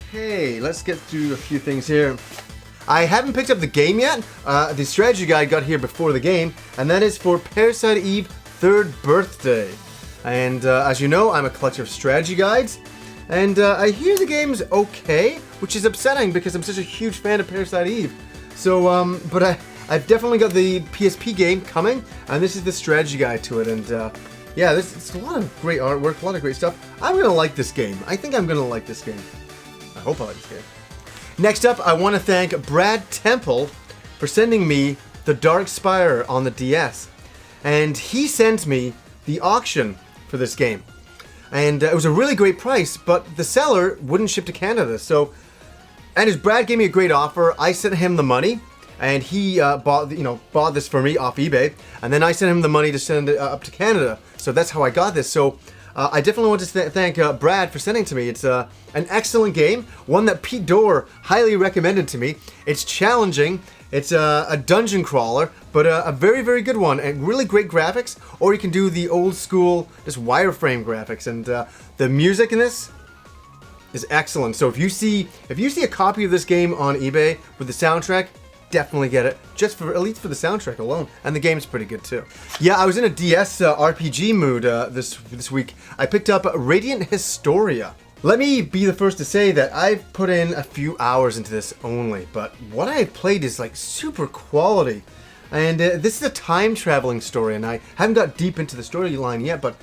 Okay, let's get through a few things here. I haven't picked up the game yet. The strategy guide got here before the game, and that is for Parasite Eve 3rd birthday. And as you know, I'm a collector of strategy guides, and I hear the game's okay, which is upsetting because I'm such a huge fan of Parasite Eve. So, but I've definitely got the PSP game coming, and this is the strategy guide to it, and yeah, it's a lot of great artwork, a lot of great stuff. I'm gonna like this game. I think I'm gonna like this game. I hope I like this game. Next up, I want to thank Brad Temple for sending me the Dark Spire on the DS. And he sent me the auction for this game. And it was a really great price, but the seller wouldn't ship to Canada. So, and as Brad gave me a great offer, I sent him the money, and he bought this for me off eBay. And then I sent him the money to send it up to Canada. So that's how I got this. So I definitely want to thank Brad for sending it to me. It's an excellent game, one that Pete Dorr highly recommended to me. It's challenging, it's a dungeon crawler, but a very, very good one, and really great graphics, or you can do the old school, just wireframe graphics, and the music in this is excellent. So if you see a copy of this game on eBay with the soundtrack, definitely get it, just for at least for the soundtrack alone, and the game's pretty good too. Yeah, I was in a DS RPG mood this week. I picked up Radiant Historia. Let me be the first to say that I've put in a few hours into this only, but what I've played is like super quality. And this is a time traveling story, and I haven't got deep into the storyline yet, but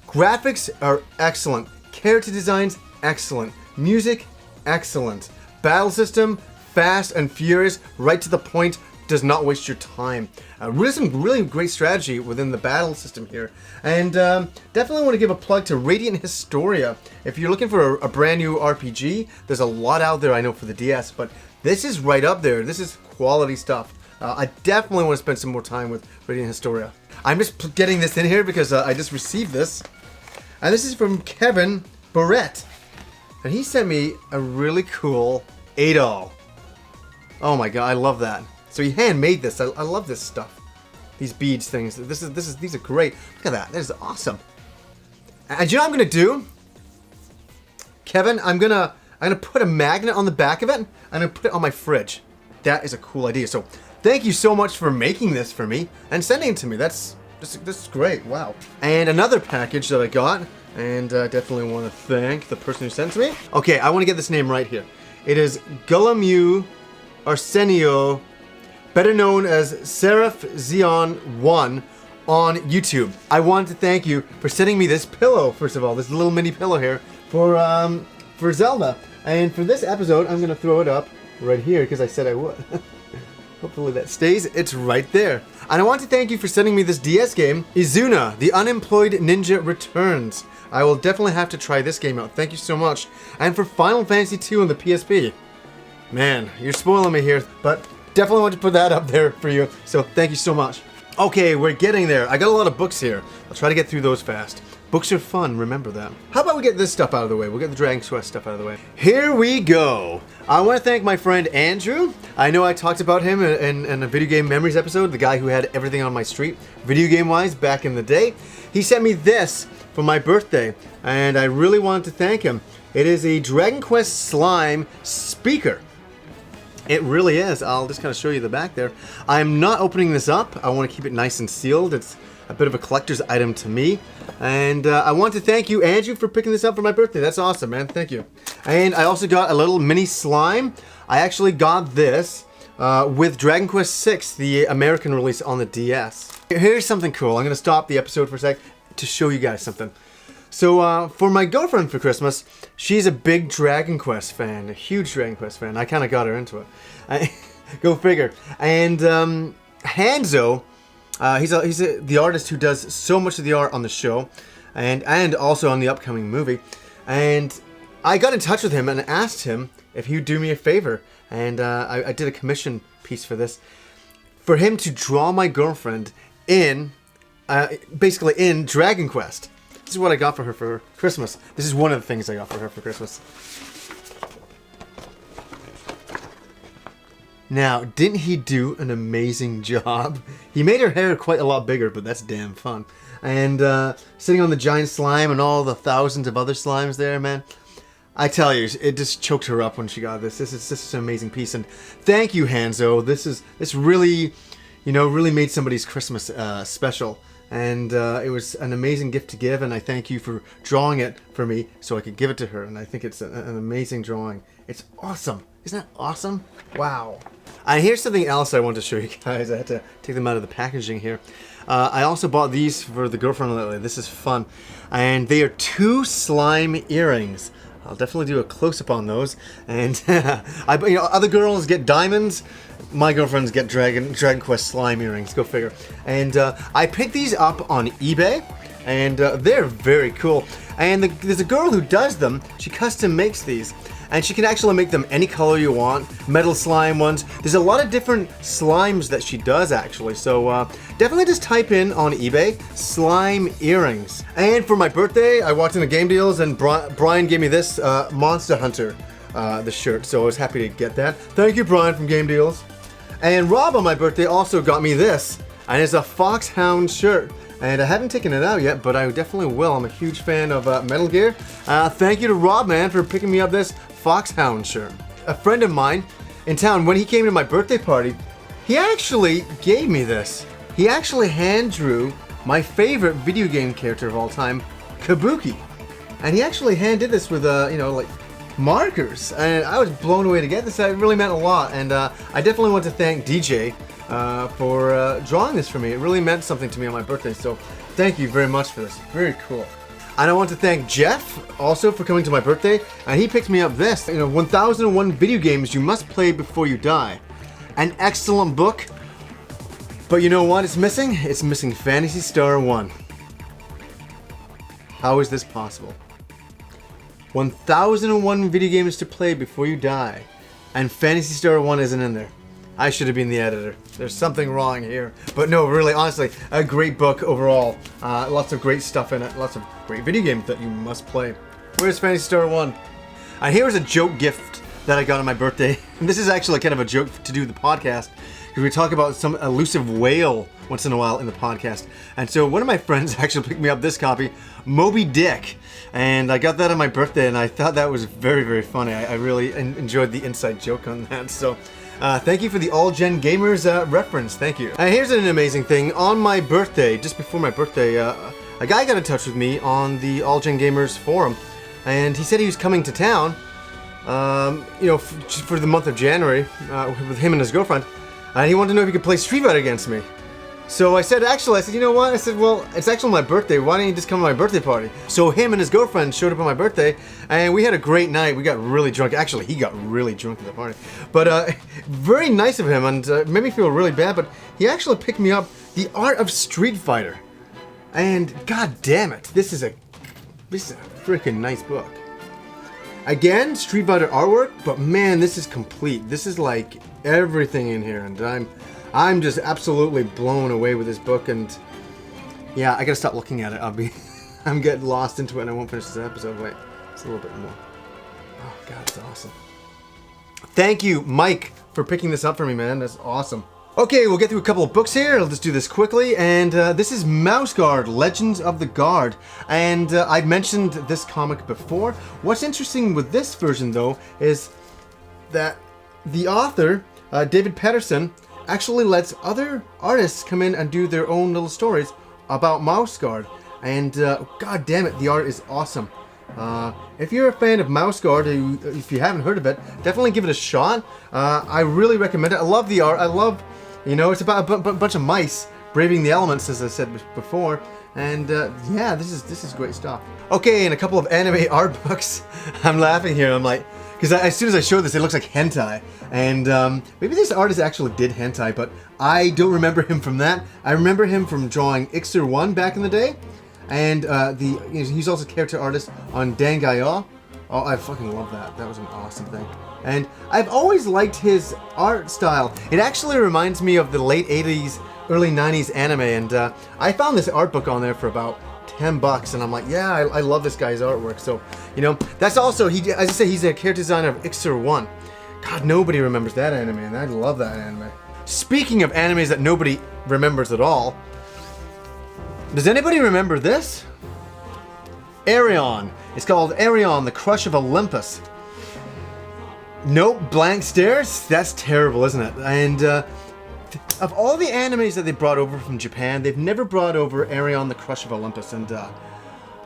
graphics are excellent, character designs excellent, music excellent, battle system fast and furious, right to the point, does not waste your time. Really some really great strategy within the battle system here. And definitely want to give a plug to Radiant Historia. If you're looking for a brand new RPG, there's a lot out there I know for the DS, but this is right up there. This is quality stuff. I definitely want to spend some more time with Radiant Historia. I'm just getting this in here because I just received this. And this is from Kevin Barrett. And he sent me a really cool Adol. Oh my god, I love that. So he handmade this. I love this stuff. These beads things. These are great. Look at that. That is awesome. And you know what I'm gonna do? Kevin, I'm gonna put a magnet on the back of it. I'm gonna put it on my fridge. That is a cool idea. So thank you so much for making this for me and sending it to me. This is great. Wow. And another package that I got, and definitely want to thank the person who sent it to me. Okay, I want to get this name right here. It is Gulamu Arsenio, better known as Seraph Zion 1 on YouTube. I want to thank you for sending me this pillow, first of all, this little mini pillow here for Zelda. And for this episode, I'm gonna throw it up right here because I said I would. Hopefully that stays. It's right there. And I want to thank you for sending me this DS game, Izuna, the Unemployed Ninja Returns. I will definitely have to try this game out. Thank you so much. And for Final Fantasy II on the PSP. Man, you're spoiling me here, but definitely want to put that up there for you, so thank you so much. Okay, we're getting there. I got a lot of books here. I'll try to get through those fast. Books are fun, remember that. How about we get this stuff out of the way? We'll get the Dragon Quest stuff out of the way. Here we go. I want to thank my friend Andrew. I know I talked about him in a Video Game Memories episode, the guy who had everything on my street, video game-wise, back in the day. He sent me this for my birthday, and I really wanted to thank him. It is a Dragon Quest Slime speaker. It really is. I'll just kind of show you the back there. I'm not opening this up. I want to keep it nice and sealed. It's a bit of a collector's item to me. And I want to thank you, Andrew, for picking this up for my birthday. That's awesome, man. Thank you. And I also got a little mini slime. I actually got this with Dragon Quest VI, the American release on the DS. Here's something cool. I'm going to stop the episode for a sec to show you guys something. So for my girlfriend for Christmas, she's a big Dragon Quest fan, a huge Dragon Quest fan. I kind of got her into it. Go figure. And Hanzo, he's the artist who does so much of the art on the show, and also on the upcoming movie. And I got in touch with him and asked him if he would do me a favor. And I did a commission piece for this, for him to draw my girlfriend in, basically in Dragon Quest. This is what I got for her for Christmas. This is one of the things I got for her for Christmas. Now, didn't he do an amazing job? He made her hair quite a lot bigger, but that's damn fun. And sitting on the giant slime and all the thousands of other slimes there, man. I tell you, it just choked her up when she got this. This is an amazing piece, and thank you, Hanzo. This really, really made somebody's Christmas special, and it was an amazing gift to give. And I thank you for drawing it for me so I could give it to her. And I think it's an amazing drawing. It's awesome. Isn't that awesome? Wow. And here's something else I want to show you guys. I had to take them out of the packaging here. I also bought these for the girlfriend lately. This is fun, and they are 2 slime earrings. I'll definitely do a close-up on those. And other girls get diamonds. My girlfriends get Dragon Quest slime earrings. Go figure. And I picked these up on eBay, and they're very cool. And there's a girl who does them. She custom makes these. And she can actually make them any color you want. Metal slime ones. There's a lot of different slimes that she does actually. So definitely just type in on eBay, slime earrings. And for my birthday, I walked into Game Deals and Brian gave me this Monster Hunter, the shirt. So I was happy to get that. Thank you, Brian from Game Deals. And Rob on my birthday also got me this. And it's a Foxhound shirt. And I haven't taken it out yet, but I definitely will. I'm a huge fan of Metal Gear. Thank you to Rob, man, for picking me up this Foxhound shirt. A friend of mine in town, when he came to my birthday party, he actually gave me this. He actually hand drew my favorite video game character of all time, Kabuki. And he actually hand did this with, like markers. And I was blown away to get this. It really meant a lot. And I definitely want to thank DJ for drawing this for me. It really meant something to me on my birthday. So thank you very much for this. Very cool. And I want to thank Jeff also for coming to my birthday, and he picked me up this, 1001 Video Games You Must Play Before You Die. An excellent book, but you know what it's missing? It's missing Phantasy Star 1. How is this possible? 1001 video games to play before you die, and Phantasy Star 1 isn't in there. I should have been the editor. There's something wrong here. But no, really, honestly, a great book overall. Lots of great stuff in it. Lots of great video games that you must play. Where's Phantasy Star 1? And here's a joke gift that I got on my birthday. And this is actually kind of a joke to do the podcast, because we talk about some elusive whale once in a while in the podcast. And so one of my friends actually picked me up this copy, Moby Dick. And I got that on my birthday, and I thought that was very, very funny. I really enjoyed the inside joke on that. So thank you for the All Gen Gamers reference. Thank you. And here's an amazing thing. On my birthday, just before my birthday, a guy got in touch with me on the All Gen Gamers forum, and he said he was coming to town, for the month of January with him and his girlfriend, and he wanted to know if he could play Street Fighter against me. So I said, you know what? I said, well, it's actually my birthday. Why don't you just come to my birthday party? So him and his girlfriend showed up on my birthday, and we had a great night. We got really drunk. Actually, he got really drunk at the party. But very nice of him, and made me feel really bad. But he actually picked me up The Art of Street Fighter. And god damn it, this is a freaking nice book. Again, Street Fighter artwork, but man, this is complete. This is like everything in here, and I'm just absolutely blown away with this book, and yeah, I gotta stop looking at it. I'm getting lost into it, and I won't finish this episode. Wait, it's a little bit more. Oh god, it's awesome. Thank you, Mike, for picking this up for me, man. That's awesome. Okay, we'll get through a couple of books here. I'll just do this quickly, and this is Mouse Guard, Legends of the Guard, and I've mentioned this comic before. What's interesting with this version, though, is that the author, David Patterson, actually lets other artists come in and do their own little stories about Mouse Guard, and god damn it, the art is awesome. If you're a fan of Mouse Guard, if you haven't heard of it, definitely give it a shot. I really recommend it. I love the art. I love, it's about a bunch of mice braving the elements, as I said before, and yeah, this is great stuff. Okay, and a couple of anime art books. I'm laughing here. I'm like, because as soon as I show this, it looks like hentai. And maybe this artist actually did hentai, but I don't remember him from that. I remember him from drawing Ixer 1 back in the day. And he's also a character artist on Dangai. Oh, I fucking love that. That was an awesome thing. And I've always liked his art style. It actually reminds me of the late 80s, early 90s anime. And I found this art book on there for about $10, and I'm like, yeah, I love this guy's artwork. So, that's also, as I say, he's a character designer of Ixer 1. God, nobody remembers that anime, and I love that anime. Speaking of animes that nobody remembers at all, does anybody remember this? Arion. It's called Arion, the Crush of Olympus. Nope, blank stares? That's terrible, isn't it? And of all the animes that they brought over from Japan, they've never brought over Arion, the Crush of Olympus. And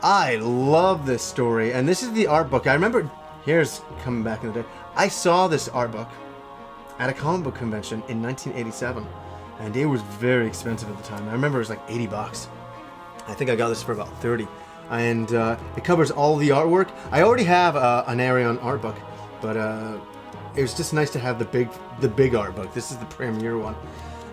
I love this story. And this is the art book. I remember, here's coming back in the day. I saw this art book at a comic book convention in 1987. And it was very expensive at the time. I remember it was like 80 bucks. I think I got this for about 30. And it covers all the artwork. I already have an Arion art book, but it was just nice to have the big art book. This is the premiere one.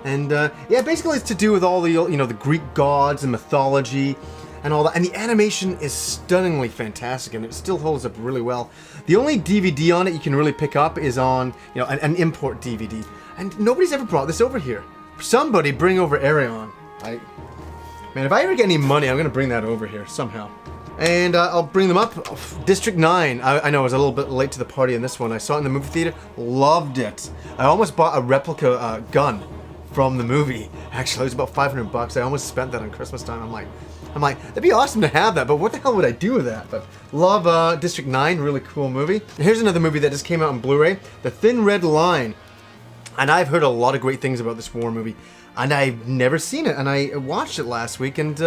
And yeah, basically it's to do with all the, you know, the Greek gods and mythology and all that. And the animation is stunningly fantastic, and it still holds up really well. The only DVD on it you can really pick up is on, you know, an import DVD. And nobody's ever brought this over here. Somebody bring over Arion. Man, if I ever get any money, I'm gonna bring that over here somehow. And I'll bring them up. District 9. I know I was a little bit late to the party in this one. I saw it in the movie theater. Loved it. I almost bought a replica gun from the movie. Actually, it was about 500 bucks. I almost spent that on Christmas time. I'm like, that'd be awesome to have that, but what the hell would I do with that? But love District 9. Really cool movie. Here's another movie that just came out on Blu-ray. The Thin Red Line. And I've heard a lot of great things about this war movie, and I've never seen it, and I watched it last week, and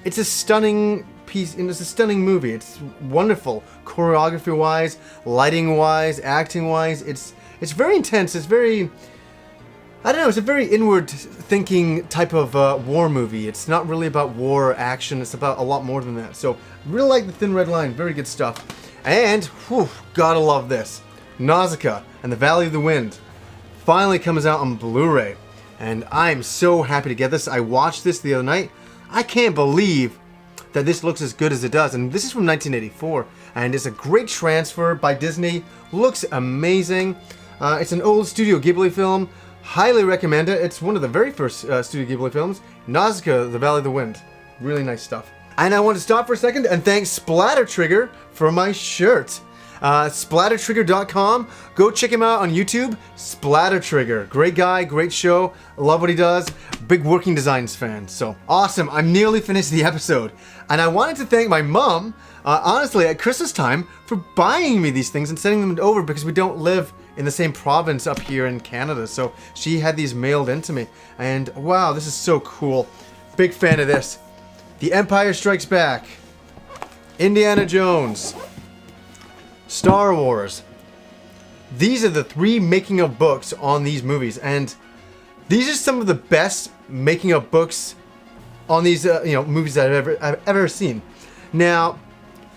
it's a stunning piece, and it's a stunning movie. It's wonderful, choreography-wise, lighting-wise, acting-wise. It's very intense. It's very, I don't know, it's a very inward-thinking type of war movie. It's not really about war or action. It's about a lot more than that. So, really like The Thin Red Line. Very good stuff. And, whew, gotta love this. Nausicaa and the Valley of the Wind finally comes out on Blu-ray, and I'm so happy to get this. I watched this the other night. I can't believe that this looks as good as it does, and this is from 1984, and it's a great transfer by Disney. Looks amazing. It's an old Studio Ghibli film. Highly recommend it. It's one of the very first Studio Ghibli films. Nausicaa, The Valley of the Wind. Really nice stuff. And I want to stop for a second and thank Splatter Trigger for my shirt. Splattertrigger.com. Go check him out on YouTube. Splatter Trigger. Great guy, great show. Love what he does. Big Working Designs fan. So awesome. I'm nearly finished the episode. And I wanted to thank my mom, honestly, at Christmas time, for buying me these things and sending them over, because we don't live in the same province up here in Canada. So she had these mailed into me. And wow, this is so cool. Big fan of this. The Empire Strikes Back. Indiana Jones. Star Wars. These are the 3 making of books on these movies, and these are some of the best making of books on these movies that I've ever seen. Now,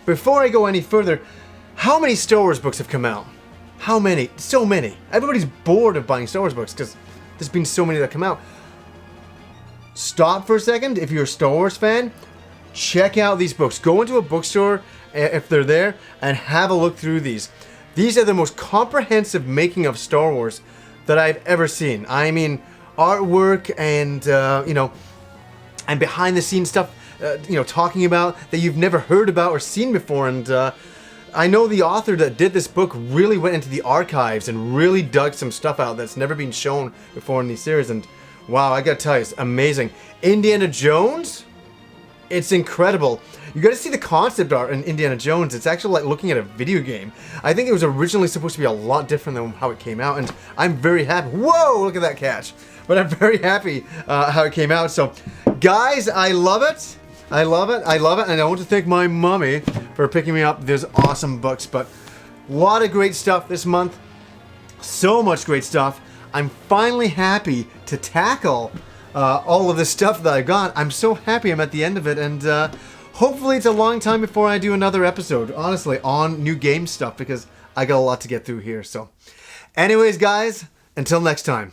before I go any further, how many Star Wars books have come out? How many? So many. Everybody's bored of buying Star Wars books because there's been so many that come out. Stop for a second. If you're a Star Wars fan, check out these books. Go into a bookstore if they're there and have a look through these. These are the most comprehensive making of Star Wars that I've ever seen. I mean, artwork and and behind the scenes stuff, talking about that you've never heard about or seen before. And I know the author that did this book really went into the archives and really dug some stuff out that's never been shown before in these series. And wow, I gotta tell you, it's amazing. Indiana Jones? It's incredible. You gotta see the concept art in Indiana Jones. It's actually like looking at a video game. I think it was originally supposed to be a lot different than how it came out, and I'm very happy. Whoa, look at that catch. But I'm very happy how it came out. So, guys, I love it. I love it. I love it. And I want to thank my mommy for picking me up these awesome books. But a lot of great stuff this month. So much great stuff. I'm finally happy to tackle all of this stuff that I got. I'm so happy I'm at the end of it, and hopefully it's a long time before I do another episode, honestly, on new game stuff, because I got a lot to get through here. So anyways, guys, until next time.